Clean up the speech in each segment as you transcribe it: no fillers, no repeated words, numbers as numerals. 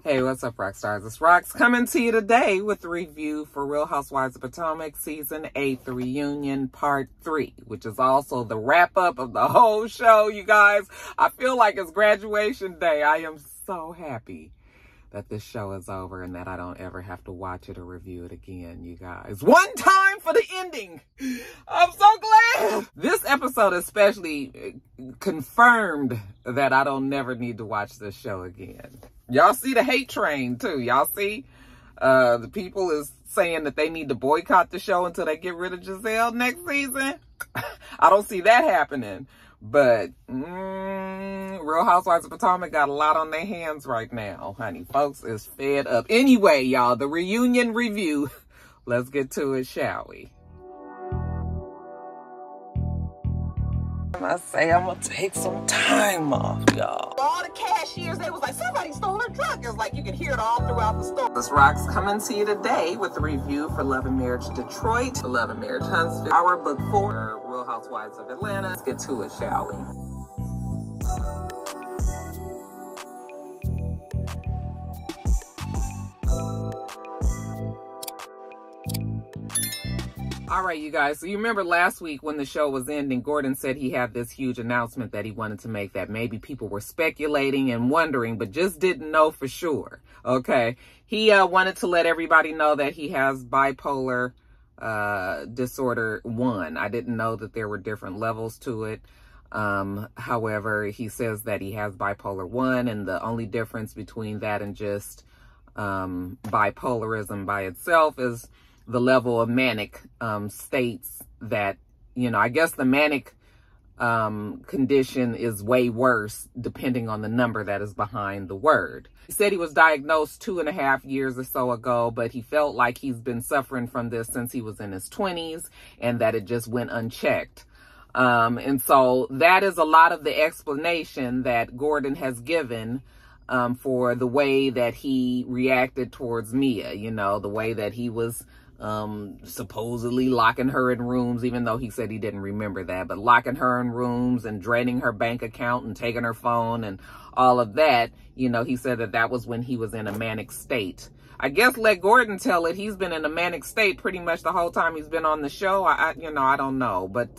Hey, what's up, Roxstars? It's Rox coming to you today with a review for Real Housewives of Potomac Season 8, The Reunion Part 3, which is also the wrap-up of the whole show, you guys. I feel like it's graduation day. I am so happy that this show is over and that I don't ever have to watch it or review it again, you guys. One time for the ending. I'm so glad. This episode especially confirmed that I don't never need to watch this show again. Y'all see the hate train too. Y'all see the people is saying that they need to boycott the show until they get rid of Giselle next season. I don't see that happening. But Real Housewives of Potomac got a lot on their hands right now, honey. Folks is fed up. Anyway, y'all, the reunion review. Let's get to it, shall we? I say I'm gonna take some time off, y'all. All the cashiers, they was like, somebody stole her truck. It was like you could hear it all throughout the store. This Rox coming to you today with a review for Love and Marriage Detroit, Love and Marriage Huntsville, our book 4, Real Housewives of Atlanta. Let's get to it, shall we? All right, you guys. So you remember last week when the show was ending, Gordon said he had this huge announcement that he wanted to make that maybe people were speculating and wondering, but just didn't know for sure. Okay. He wanted to let everybody know that he has bipolar disorder 1. I didn't know that there were different levels to it. However, he says that he has bipolar 1, and the only difference between that and just bipolarism by itself is the level of manic states that, you know, I guess the manic condition is way worse depending on the number that is behind the word. He said he was diagnosed 2.5 years or so ago, but he felt like he's been suffering from this since he was in his 20s and that it just went unchecked. And so that is a lot of the explanation that Gordon has given for the way that he reacted towards Mia, you know, the way that he was supposedly locking her in rooms, even though he said he didn't remember that, but locking her in rooms and draining her bank account and taking her phone and all of that. You know, he said that that was when he was in a manic state. I guess let Gordon tell it. He's been in a manic state pretty much the whole time he's been on the show. I don't know, but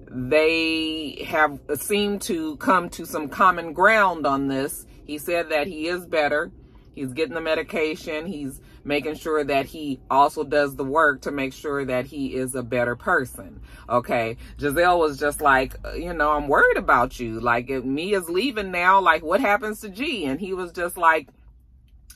they have seemed to come to some common ground on this. He said that he is better. He's getting the medication. He's making sure that he also does the work to make sure that he is a better person. Okay. Giselle was just like, you know, I'm worried about you. Like, if Mia's leaving now, like, what happens to G? And he was just like,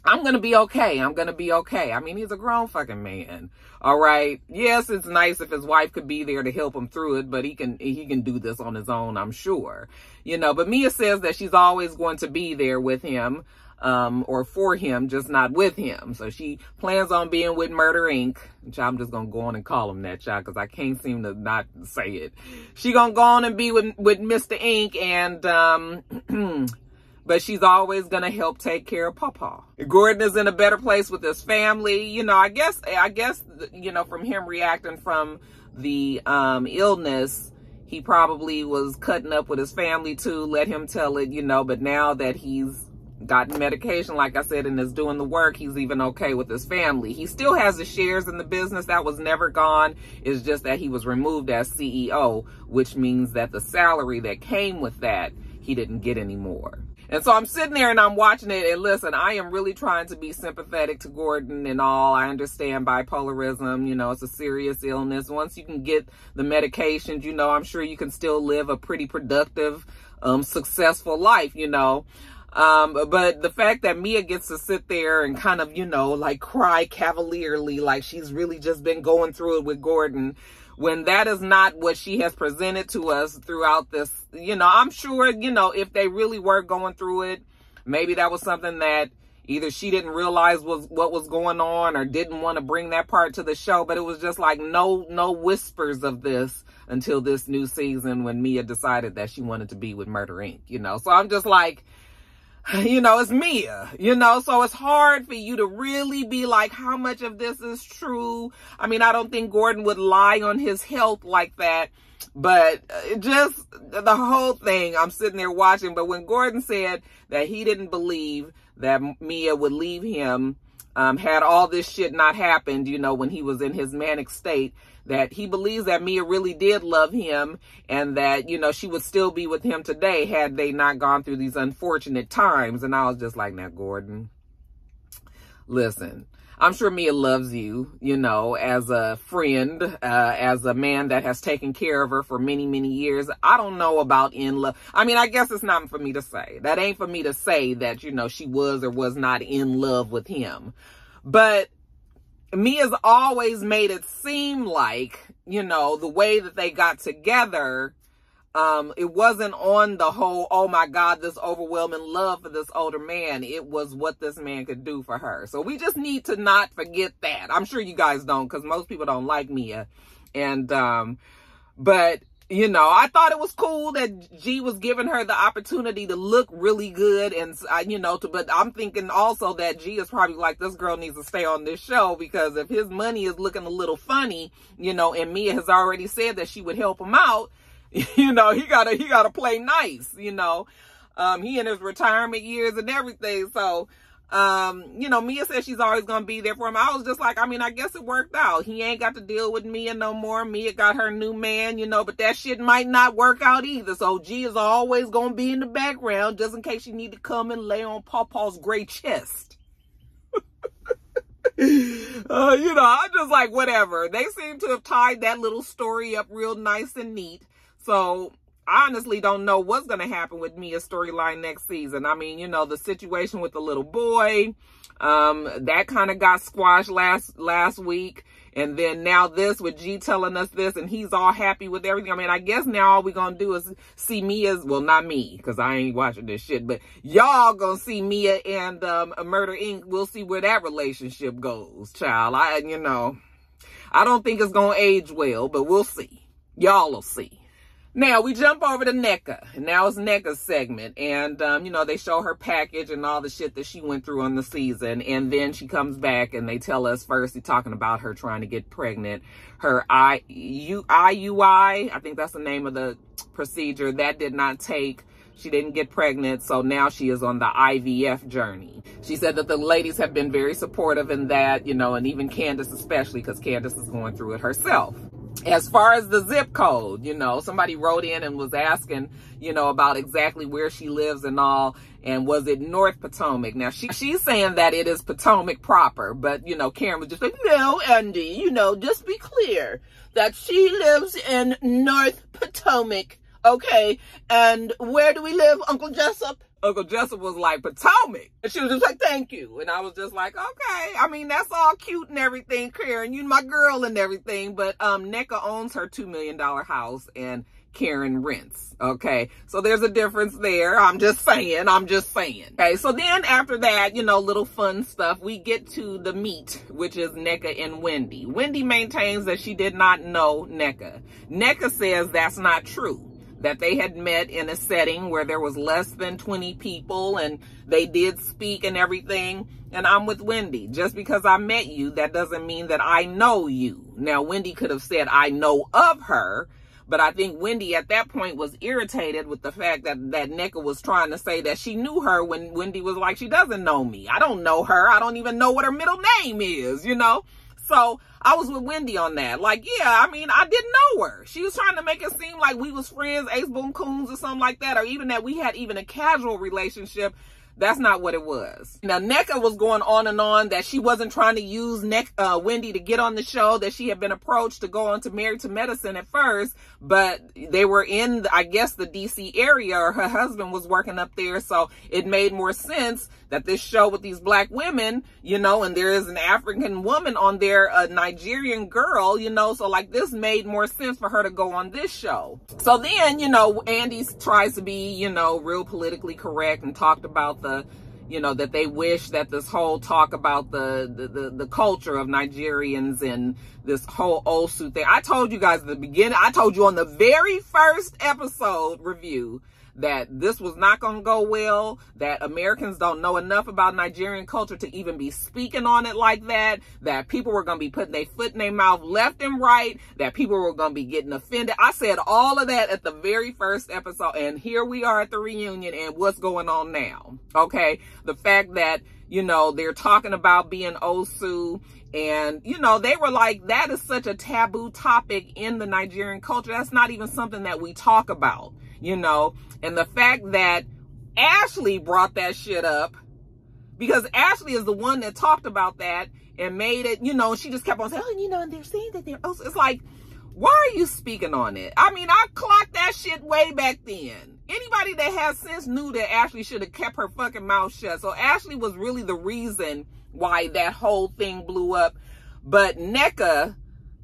I'm going to be okay. I'm going to be okay. I mean, he's a grown fucking man. All right. Yes, it's nice if his wife could be there to help him through it, but he can do this on his own, I'm sure. You know, but Mia says that she's always going to be there with him. Or for him, just not with him. So she plans on being with Murder Inc. Which I'm just gonna go on and call him that, child, because I can't seem to not say it. She gonna go on and be with Mr. Inc. and but she's always gonna help take care of Pawpaw. Gordon is in a better place with his family. You know, I guess you know, from him reacting from the illness, he probably was cutting up with his family too. Let him tell it, you know. But now that he's gotten medication, like I said, and is doing the work, he's even okay with his family. He still has the shares in the business. That was never gone. It's just that he was removed as CEO, which means that the salary that came with that, he didn't get anymore. And so I'm sitting there and I'm watching it, and listen, I am really trying to be sympathetic to Gordon and all. I understand bipolarism, you know, it's a serious illness. Once you can get the medications, you know, I'm sure you can still live a pretty productive, successful life, you know. But the fact that Mia gets to sit there and kind of, you know, like cry cavalierly, like she's really just been going through it with Gordon, when that is not what she has presented to us throughout this, you know, I'm sure, you know, if they really were going through it, maybe that was something that either she didn't realize was what was going on or didn't want to bring that part to the show. But it was just like no whispers of this until this new season when Mia decided that she wanted to be with Murder Inc., you know. So I'm just like, you know, it's Mia, you know, so it's hard for you to really be like, how much of this is true? I mean, I don't think Gordon would lie on his health like that, but just the whole thing, I'm sitting there watching. But when Gordon said that he didn't believe that Mia would leave him, had all this shit not happened, you know, when he was in his manic state, that he believes that Mia really did love him and that, you know, she would still be with him today had they not gone through these unfortunate times. And I was just like, now, Gordon, listen, I'm sure Mia loves you, you know, as a friend, as a man that has taken care of her for many, many years. I don't know about in love. I mean, I guess it's not for me to say. That ain't for me to say that, you know, she was or was not in love with him. But Mia's always made it seem like, you know, the way that they got together, it wasn't on the whole, oh my God, this overwhelming love for this older man. It was what this man could do for her. So we just need to not forget that. I'm sure you guys don't, because most people don't like Mia. And, but, you know, I thought it was cool that G was giving her the opportunity to look really good. And, you know, but I'm thinking also that G is probably like, this girl needs to stay on this show, because if his money is looking a little funny, you know, and Mia has already said that she would help him out, you know, he gotta play nice, you know, he in his retirement years and everything. So, you know, Mia says she's always going to be there for him. I was just like, I mean, I guess it worked out. He ain't got to deal with Mia no more. Mia got her new man, you know, but that shit might not work out either. So G is always going to be in the background just in case she need to come and lay on Pawpaw's gray chest. You know, I'm just like, whatever. They seem to have tied that little story up real nice and neat. So I honestly don't know what's going to happen with Mia's storyline next season. I mean, you know, the situation with the little boy, that kind of got squashed last week. And then now this with G telling us this, and he's all happy with everything. I mean, I guess now all we're going to do is see Mia's, well, not me, because I ain't watching this shit, but y'all going to see Mia and Murder Inc. We'll see where that relationship goes, child. You know, I don't think it's going to age well, but we'll see. Y'all will see. Now, we jump over to Nneka. Now it's Nneka's segment. And, you know, they show her package and all the shit that she went through on the season. And then she comes back and they tell us first, they're talking about her trying to get pregnant. Her IUI, I think that's the name of the procedure, that did not take. She didn't get pregnant. So now she is on the IVF journey. She said that the ladies have been very supportive in that, you know, and even Candace especially, because Candace is going through it herself. As far as the zip code, you know, somebody wrote in and was asking, you know, about exactly where she lives and all. And was it North Potomac? Now, she's saying that it is Potomac proper. But, you know, Karen was just like, no, Andy, you know, just be clear that she lives in North Potomac. Okay. And where do we live, Uncle Jessup? Uncle Jessup was like, Potomac. And she was just like, thank you. And I was just like, okay. I mean, that's all cute and everything, Karen. You my girl and everything. But Nneka owns her $2 million house and Karen rents. Okay. So there's a difference there. I'm just saying. Okay. So then after that, you know, little fun stuff, we get to the meet, which is Nneka and Wendy. Wendy maintains that she did not know Nneka. Nneka says that's not true. That they had met in a setting where there was less than 20 people and they did speak and everything. And I'm with Wendy. Just because I met you, that doesn't mean that I know you. Now, Wendy could have said, I know of her. But I think Wendy at that point was irritated with the fact that Nneka was trying to say that she knew her when Wendy was like, she doesn't know me. I don't know her. I don't even know what her middle name is, you know? So I was with Wendy on that. Like, yeah, I mean, I didn't know her. She was trying to make it seem like we was friends, ace boom coons or something like that, or even that we had even a casual relationship. That's not what it was. Now, Nneka was going on and on that she wasn't trying to use Wendy to get on the show, that she had been approached to go on to Married to Medicine at first, but they were in, I guess, the DC area, or her husband was working up there. So it made more sense that this show with these black women, you know, and there is an African woman on there, a Nigerian girl, you know, so like this made more sense for her to go on this show. So then, you know, Andy tries to be, you know, real politically correct and talked about the, you know, that they wish that this whole talk about the culture of Nigerians and this whole Osu thing. I told you guys at the beginning, I told you on the very first episode review that this was not going to go well, that Americans don't know enough about Nigerian culture to even be speaking on it like that people were going to be putting their foot in their mouth left and right, that people were going to be getting offended. I said all of that at the very first episode, and here we are at the reunion, and what's going on now? Okay, the fact that, you know, they're talking about being Osu, and, you know, they were like, that is such a taboo topic in the Nigerian culture. That's not even something that we talk about, you know. And the fact that Ashley brought that shit up, because Ashley is the one that talked about that and made it, you know, she just kept on saying, oh, you know, and they're saying that they're Osu. It's like, why are you speaking on it? I mean, I clocked that shit way back then. Anybody that has sense knew that Ashley should have kept her fucking mouth shut. So Ashley was really the reason why that whole thing blew up. But Nneka,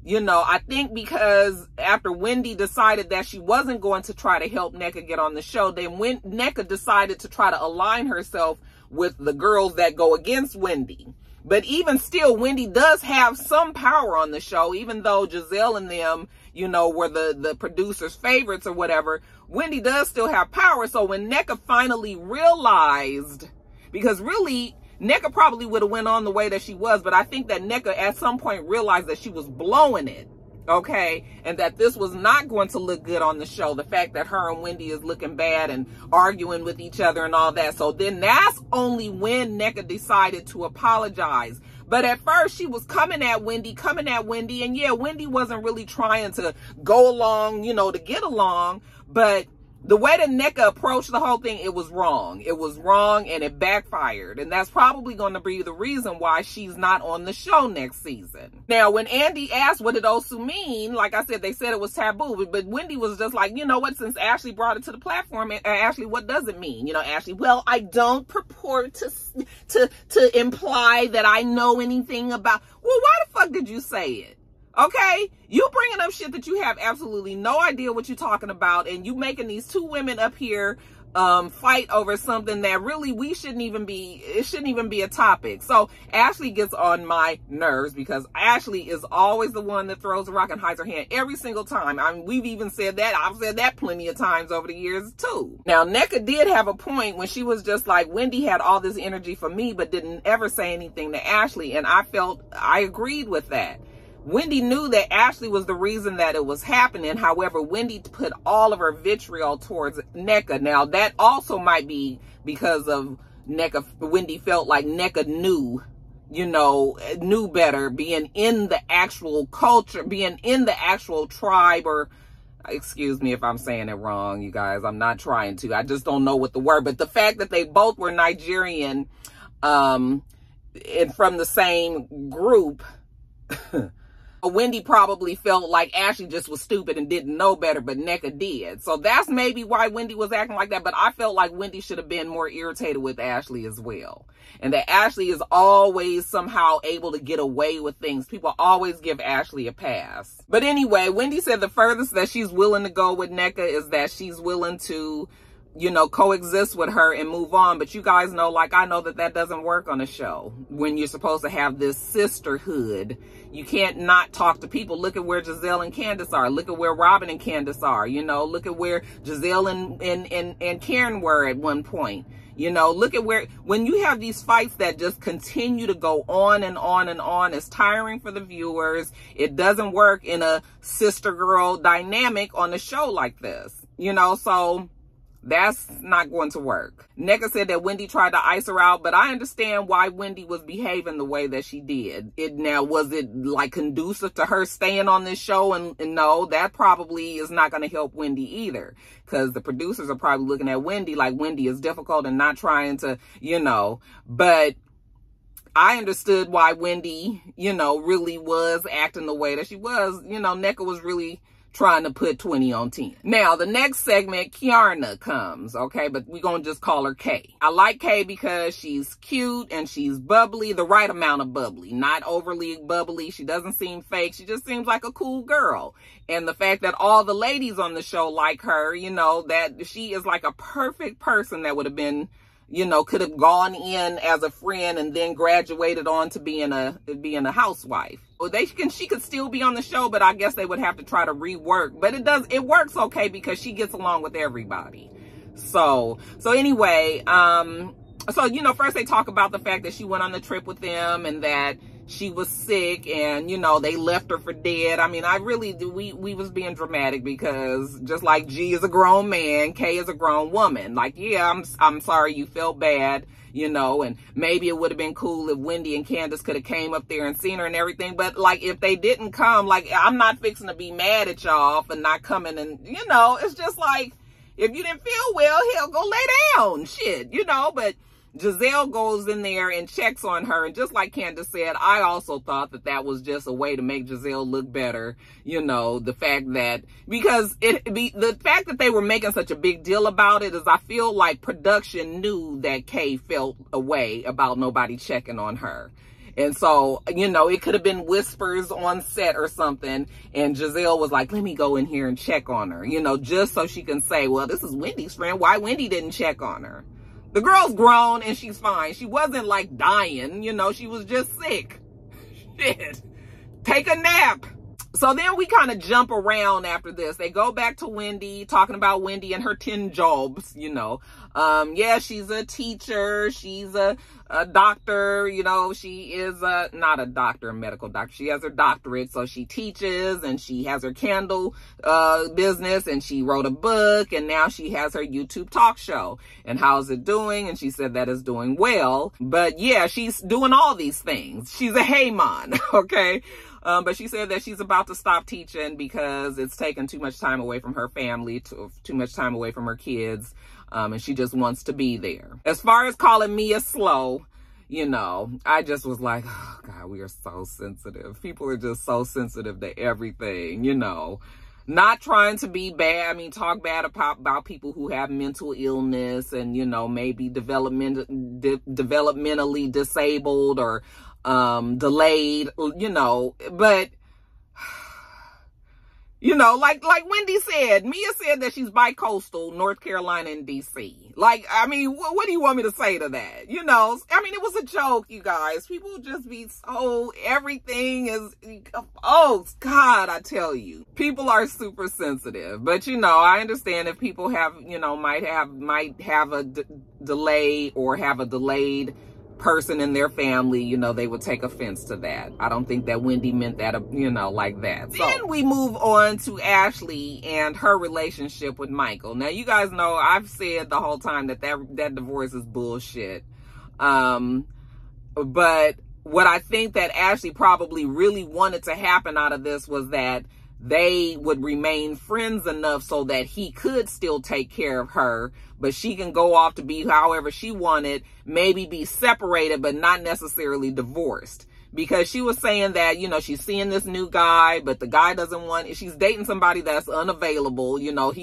you know, I think because after Wendy decided that she wasn't going to try to help Nneka get on the show, then when Nneka decided to try to align herself with the girls that go against Wendy. But even still, Wendy does have some power on the show, even though Giselle and them, you know, were the producers' favorites or whatever. Wendy does still have power. So when Nneka finally realized, because really, Nneka probably would have went on the way that she was, but I think that Nneka at some point realized that she was blowing it, okay, and that this was not going to look good on the show. The fact that her and Wendy is looking bad and arguing with each other and all that. So then that's only when Nneka decided to apologize. But at first she was coming at Wendy, and yeah, Wendy wasn't really trying to go along, you know, to get along, but the way that Nneka approached the whole thing, it was wrong. It was wrong, and it backfired. And that's probably going to be the reason why she's not on the show next season. Now, when Andy asked what did Osu mean, like I said, they said it was taboo. But Wendy was just like, you know what, since Ashley brought it to the platform, Ashley, what does it mean? You know, Ashley, well, I don't purport to imply that I know anything about. Well, why the fuck did you say it? Okay, you bringing up shit that you have absolutely no idea what you're talking about, and you making these two women up here fight over something that really it shouldn't even be a topic. So Ashley gets on my nerves because Ashley is always the one that throws a rock and hides her hand every single time. I mean, we've even said that. I've said that plenty of times over the years too. Now, Nneka did have a point when she was just like, Wendy had all this energy for me, but didn't ever say anything to Ashley. And I agreed with that. Wendy knew that Ashley was the reason that it was happening. However, Wendy put all of her vitriol towards Nneka. Now, that also might be because of Nneka. Wendy felt like Nneka knew, you know, knew better, being in the actual culture, being in the actual tribe, or excuse me if I'm saying it wrong, you guys. I'm not trying to. I just don't know what the word. But the fact that they both were Nigerian and from the same group, Wendy probably felt like Ashley just was stupid and didn't know better, but Nneka did. So that's maybe why Wendy was acting like that. But I felt like Wendy should have been more irritated with Ashley as well. And that Ashley is always somehow able to get away with things. People always give Ashley a pass. But anyway, Wendy said the furthest that she's willing to go with Nneka is that she's willing to, you know, coexist with her and move on. But you guys know, like I know, that doesn't work on a show when you're supposed to have this sisterhood. You can't not talk to people. Look at where Giselle and Candace are. Look at where Robin and Candace are. You know, look at where Giselle and Karen were at one point. You know, look at where, when you have these fights that just continue to go on and on and on, it's tiring for the viewers. It doesn't work in a sister girl dynamic on a show like this, you know, so that's not going to work. Nneka said that Wendy tried to ice her out, but I understand why Wendy was behaving the way that she did. Was it like conducive to her staying on this show? And no, that probably is not going to help Wendy either, because the producers are probably looking at Wendy like Wendy is difficult and not trying to, you know, but I understood why Wendy, you know, really was acting the way that she was. You know, Nneka was really trying to put 20 on 10. Now, the next segment, Kiarna comes, okay? But we're going to just call her Kay. I like Kay because she's cute and she's bubbly, the right amount of bubbly, not overly bubbly. She doesn't seem fake. She just seems like a cool girl. And the fact that all the ladies on the show like her, you know, that she is like a perfect person that would have been, you know, could have gone in as a friend and then graduated on to being a housewife. Well, she could still be on the show, but I guess they would have to try to rework. But it works okay because she gets along with everybody. So anyway, so, you know, first they talk about the fact that she went on the trip with them and that she was sick and, you know, they left her for dead. I mean, I really do. We was being dramatic because just like G is a grown man, K is a grown woman. Like, yeah, I'm sorry you felt bad, you know, and maybe it would have been cool if Wendy and Candace could have came up there and seen her and everything. But like, if they didn't come, like, I'm not fixing to be mad at y'all for not coming. And, you know, it's just like, if you didn't feel well, hell, go lay down, shit, you know. But Giselle goes in there and checks on her. And just like Candace said, I also thought that that was just a way to make Giselle look better. You know, the fact that, because the fact that they were making such a big deal about it is I feel like production knew that Kay felt a way about nobody checking on her. And so, you know, it could have been whispers on set or something. And Giselle was like, let me go in here and check on her, you know, just so she can say, well, this is Wendy's friend. Why Wendy didn't check on her? The girl's grown and she's fine. She wasn't like dying, you know, she was just sick. Shit. Take a nap. So then we kind of jump around after this. They go back to Wendy, talking about Wendy and her 10 jobs, you know. Yeah, she's a teacher. She's a doctor, you know. She is not a doctor, a medical doctor. She has her doctorate, so she teaches, and she has her candle business, and she wrote a book, and now she has her YouTube talk show. And how's it doing? And she said that it's doing well. But yeah, she's doing all these things. She's a Haymon, okay? But she said that she's about to stop teaching because it's taken too much time away from her family, too much time away from her kids. And she just wants to be there. As far as calling Mia slow, you know, I just was like, oh God, we are so sensitive. People are just so sensitive to everything, you know. Not trying to be bad. I mean, talk bad about people who have mental illness and, you know, maybe developmentally disabled or delayed, you know, but you know, like Wendy said, Mia said that she's bi-coastal, North Carolina and DC. Like, I mean, what do you want me to say to that? You know, I mean, it was a joke, you guys. People just be so, everything is, oh God, I tell you, people are super sensitive. But you know, I understand if people have, you know, might have a delay or have a delayed person in their family, you know, they would take offense to that. I don't think that Wendy meant that, you know, like that. So then we move on to Ashley and her relationship with Michael. Now, you guys know I've said the whole time that divorce is bullshit. But what I think that Ashley probably really wanted to happen out of this was that they would remain friends enough so that he could still take care of her, but she can go off to be however she wanted, maybe be separated, but not necessarily divorced. Because she was saying that, you know, she's seeing this new guy, but the guy doesn't want, she's dating somebody that's unavailable, you know,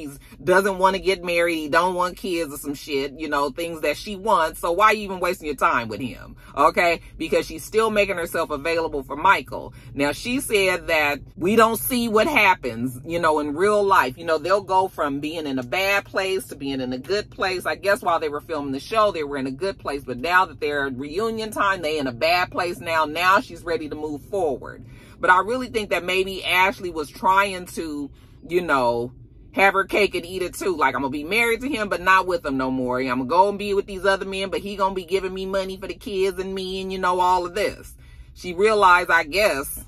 doesn't want to get married, he don't want kids or some shit, you know, things that she wants. So why are you even wasting your time with him? Okay? Because she's still making herself available for Michael. Now, she said that we don't see what happens, you know, in real life. You know, they'll go from being in a bad place to being in a good place. I guess while they were filming the show, they were in a good place, but now that they're reunion time, they in a bad place now. Now she's ready to move forward. But I really think that maybe Ashley was trying to, you know, have her cake and eat it too. Like, I'm gonna be married to him, but not with him no more. I'm gonna go and be with these other men, but he gonna be giving me money for the kids and me and, you know, all of this. She realized, I guess,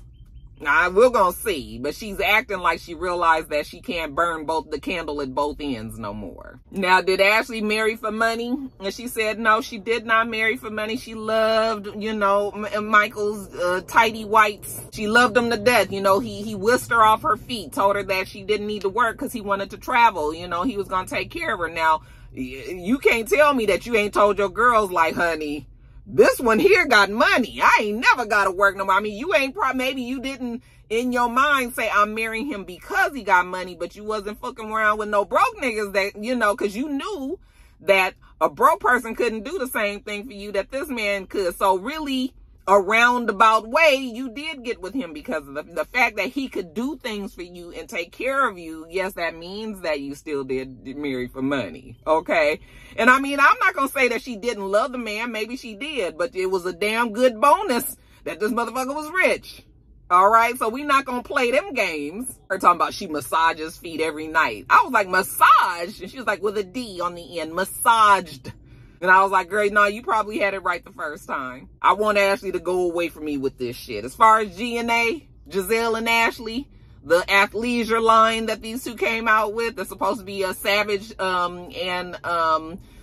we're gonna see, but she's acting like she realized that she can't burn the candle at both ends no more. Now, did Ashley marry for money? And she said, no, she did not marry for money. She loved, you know, Michael's tidy whites. She loved him to death. You know, he whisked her off her feet, told her that she didn't need to work because he wanted to travel. You know, he was gonna take care of her. Now, you can't tell me that you ain't told your girls, like, honey, this one here got money. I ain't never got to work no more. I mean, you ain't maybe you didn't in your mind say I'm marrying him because he got money, but you wasn't fucking around with no broke niggas that, you know, because you knew that a broke person couldn't do the same thing for you that this man could. So really, a roundabout way, you did get with him because of the fact that he could do things for you and take care of you. Yes, that means that you still did marry for money. Okay. And I mean, I'm not going to say that she didn't love the man. Maybe she did, but it was a damn good bonus that this motherfucker was rich. All right, so we not gonna play them games. Her talking about she massages feet every night. I was like, massage? And she was like, with a D on the end, massaged. And I was like, girl, no, you probably had it right the first time. I want Ashley to go away from me with this shit. As far as G&A, Giselle and Ashley, the athleisure line that these two came out with, that's supposed to be a Savage and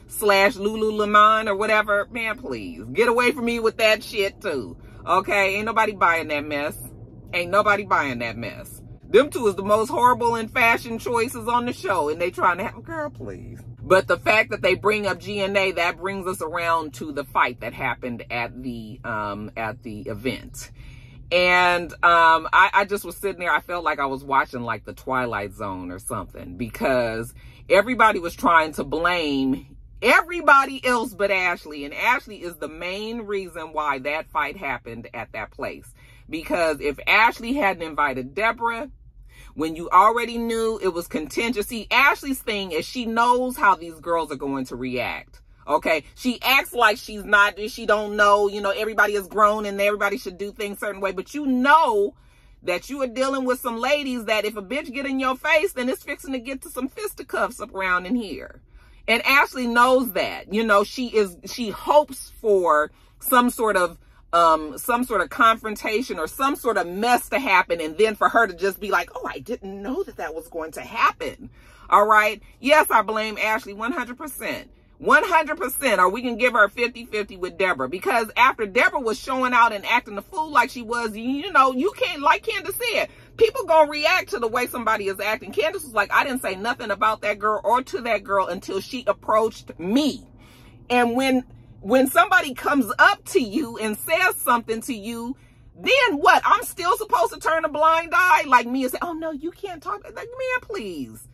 slash Lululemon or whatever. Man, please, get away from me with that shit too. Okay, ain't nobody buying that mess. Ain't nobody buying that mess. Them two is the most horrible in fashion choices on the show, and they trying to have, girl, please. But the fact that they bring up G&A, that brings us around to the fight that happened at the event. And I just was sitting there, I felt like I was watching like the Twilight Zone or something, because everybody was trying to blame everybody else but Ashley, and Ashley is the main reason why that fight happened at that place. Because if Ashley hadn't invited Deborah, when you already knew it was contentious, see, Ashley's thing is she knows how these girls are going to react. Okay, she acts like she's not, she don't know, you know, everybody is grown and everybody should do things a certain way, but you know that you are dealing with some ladies that if a bitch get in your face, then it's fixing to get to some fisticuffs up around in here. And Ashley knows that, you know, she hopes for some sort of confrontation or some sort of mess to happen, and then for her to just be like, oh, I didn't know that that was going to happen. All right. Yes, I blame Ashley 100%. 100%, or we can give her 50-50 with Deborah, because after Deborah was showing out and acting the fool like she was, you know, you can't, like Candace said, people gonna react to the way somebody is acting. Candace was like, I didn't say nothing about that girl or to that girl until she approached me. And when somebody comes up to you and says something to you, then what? I'm still supposed to turn a blind eye like me and say, oh no, you can't talk. Like, man, please.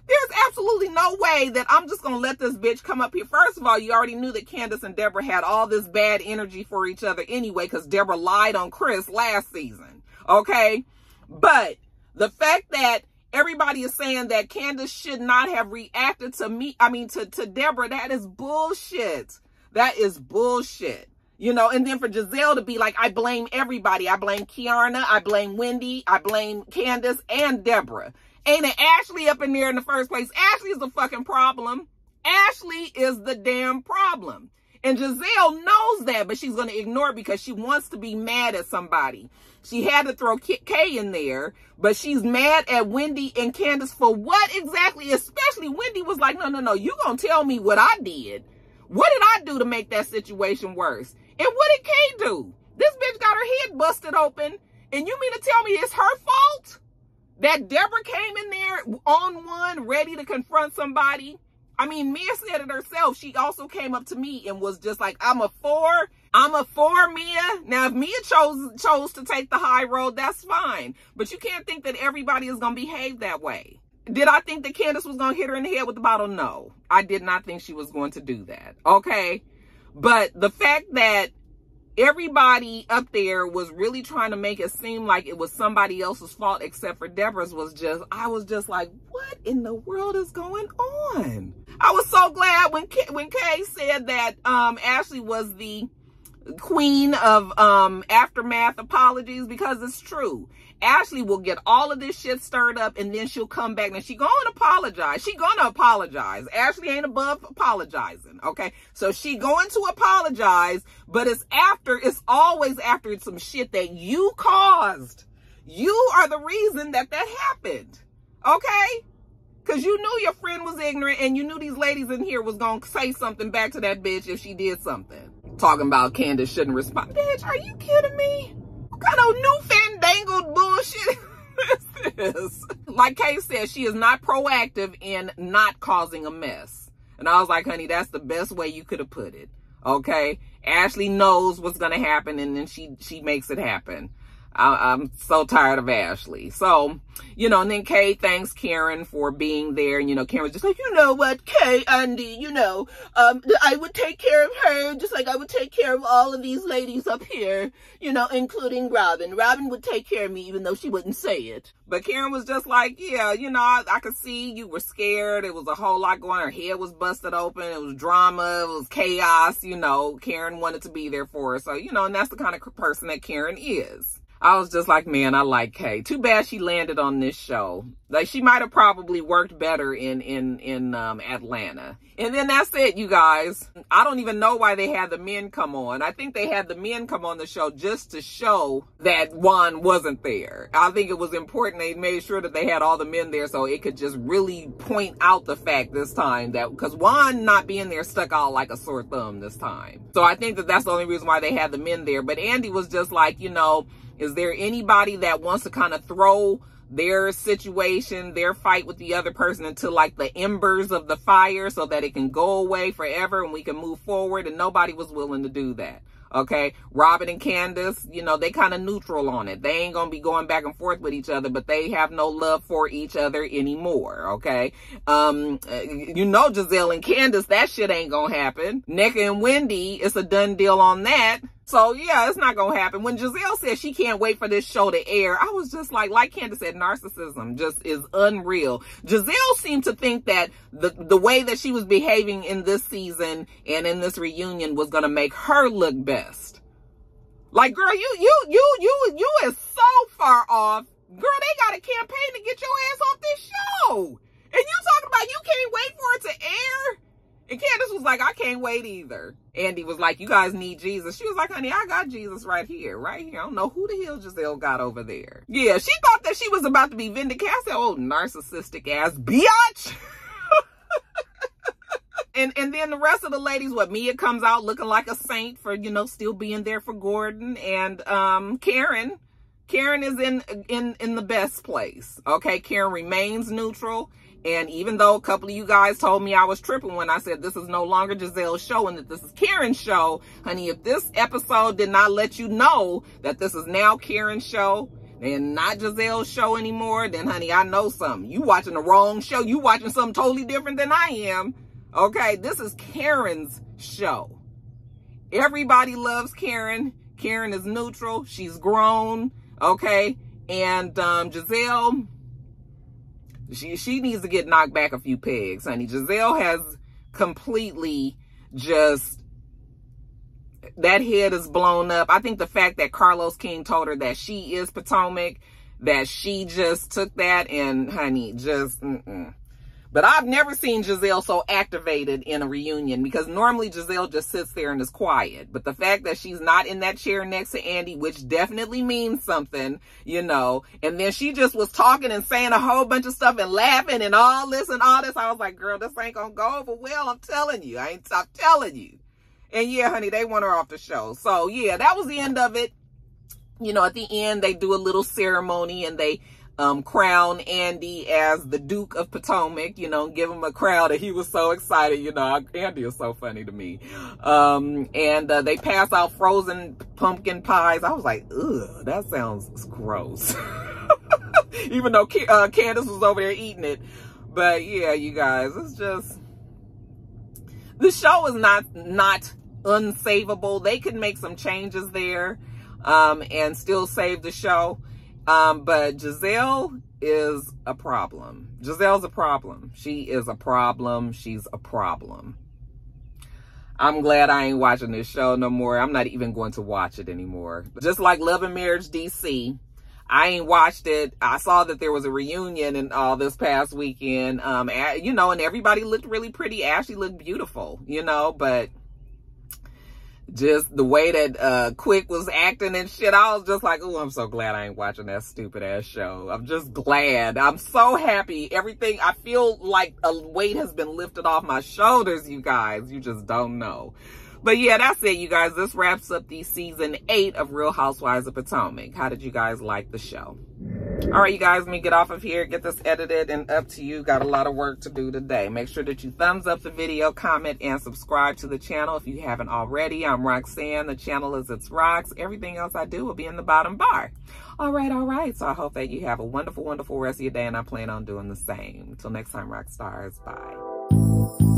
There's absolutely no way that I'm just going to let this bitch come up here. First of all, you already knew that Candace and Deborah had all this bad energy for each other anyway, because Deborah lied on Chris last season. Okay? But the fact that everybody is saying that Candace should not have reacted to me, to Deborah, that is bullshit. That is bullshit. You know, and then for Giselle to be like, I blame everybody. I blame Kiana. I blame Wendy. I blame Candace and Deborah. Ain't it Ashley up in there in the first place? Ashley is the fucking problem. Ashley is the damn problem. And Giselle knows that, but she's going to ignore it because she wants to be mad at somebody. She had to throw Kay in there, but she's mad at Wendy and Candace for what exactly? Especially Wendy was like, no, you going to tell me what I did. What did I do to make that situation worse? And what did Kay do? This bitch got her head busted open, and you mean to tell me it's her fault that Deborah came in there on one, ready to confront somebody? I mean, Mia said it herself. She also came up to me and was just like, I'm a four, Mia. Now, if Mia chose to take the high road, that's fine. But you can't think that everybody is going to behave that way. Did I think that Candace was going to hit her in the head with the bottle? No, I did not think she was going to do that. Okay. But the fact that everybody up there was really trying to make it seem like it was somebody else's fault except for Deborah's was just, I was just like, what in the world is going on? I was so glad when Kay said that Ashley was the queen of aftermath apologies, because it's true. Ashley will get all of this shit stirred up, and then she'll come back and she gonna apologize. She gonna apologize. Ashley ain't above apologizing, okay? So she going to apologize, but it's always after some shit that you caused. You are the reason that happened, okay? Because you knew your friend was ignorant, and you knew these ladies in here was gonna say something back to that bitch if she did something. Talking about Candace shouldn't respond. Bitch, are you kidding me? What kind of new fandangled bullshit is this? Like Kay said, she is not proactive in not causing a mess. And I was like, honey, that's the best way you could have put it. Okay? Ashley knows what's going to happen, and then she makes it happen. I'm so tired of Ashley. So, you know, and then Kay thanks Karen for being there. And, you know, Karen was just like, you know what, Kay, Andy, you know, I would take care of her just like I would take care of all of these ladies up here, you know, including Robin. Robin would take care of me even though she wouldn't say it. But Karen was just like, yeah, you know, I could see you were scared. It was a whole lot going on. Her head was busted open. It was drama. It was chaos. You know, Karen wanted to be there for her. So, you know, and that's the kind of person that Karen is. I was just like, man, I like Kay. Too bad she landed on this show. Like, she might have probably worked better in Atlanta. And then that's it, you guys. I don't even know why they had the men come on. I think they had the men come on the show just to show that Juan wasn't there. I think it was important they made sure that they had all the men there so it could just really point out the fact this time that, because Juan not being there stuck out like a sore thumb this time. So I think that that's the only reason why they had the men there. But Andy was just like, you know, is there anybody that wants to kind of throw their situation, their fight with the other person into like the embers of the fire so that it can go away forever and we can move forward? And nobody was willing to do that. Okay, Robin and Candace, you know, they kind of neutral on it. They ain't gonna be going back and forth with each other, but they have no love for each other anymore. Okay, you know, Giselle and Candace, that shit ain't gonna happen. Nneka and Wendy, it's a done deal on that. So yeah, it's not gonna happen. When Giselle said she can't wait for this show to air, I was just like Candace said, narcissism just is unreal. Giselle seemed to think that the way that she was behaving in this season and in this reunion was gonna make her look best. Like, girl, you is so far off. Girl, they got a campaign to get your ass off this show. And you talking about you can't wait for it to air? And Candace was like, I can't wait either. Andy was like, you guys need Jesus. She was like, honey, I got Jesus right here. I don't know who the hell Giselle got over there. Yeah, she thought that she was about to be vindicated. I said, oh, narcissistic ass biatch. And then the rest of the ladies, Mia comes out looking like a saint for, you know, still being there for Gordon. And Karen is in the best place. Okay, Karen remains neutral. And even though a couple of you guys told me I was tripping when I said this is no longer Giselle's show and that this is Karen's show, honey, if this episode did not let you know that this is now Karen's show and not Giselle's show anymore, then honey, I know something. You watching the wrong show. You watching something totally different than I am. Okay, this is Karen's show. Everybody loves Karen. Karen is neutral. She's grown. Okay, and Giselle, she needs to get knocked back a few pegs, honey. Giselle has completely just, that head is blown up. I think the fact that Carlos King told her that she is Potomac, that she just took that and, honey, just, But I've never seen Giselle so activated in a reunion, because normally Giselle just sits there and is quiet. But the fact that she's not in that chair next to Andy, which definitely means something, you know, and then she just was talking and saying a whole bunch of stuff and laughing and all this and all this. I was like, girl, this ain't gonna go over well. I'm telling you. I'm telling you. And yeah, honey, they want her off the show. So yeah, that was the end of it. You know, at the end, they do a little ceremony and they crown Andy as the Duke of Potomac, you know, give him a crown, and he was so excited. You know, Andy is so funny to me. And they pass out frozen pumpkin pies. I was like, ugh, that sounds gross. Even though Candace was over there eating it. But yeah, you guys, it's just, the show is not unsavable. They could make some changes there and still save the show. But Giselle is a problem. Giselle's a problem. She is a problem. She's a problem. I'm glad I ain't watching this show no more. I'm not even going to watch it anymore. Just like Love and Marriage DC, I ain't watched it. I saw that there was a reunion and all this past weekend, you know, and everybody looked really pretty. Ashley looked beautiful, you know, but just the way that Quick was acting and shit, I was just like, oh, I'm so glad I ain't watching that stupid ass show. I'm just glad. I'm so happy. Everything, I feel like a weight has been lifted off my shoulders, you guys. You just don't know. But yeah, that's it, you guys. This wraps up the season 8 of Real Housewives of Potomac. How did you guys like the show? All right, you guys, let me get off of here, get this edited and up to you. Got a lot of work to do today. Make sure that you thumbs up the video, comment, and subscribe to the channel if you haven't already. I'm Roxanne. The channel is It's Rox. Everything else I do will be in the bottom bar. All right. So I hope that you have a wonderful, wonderful rest of your day, and I plan on doing the same. Until next time, Roxstars. Bye.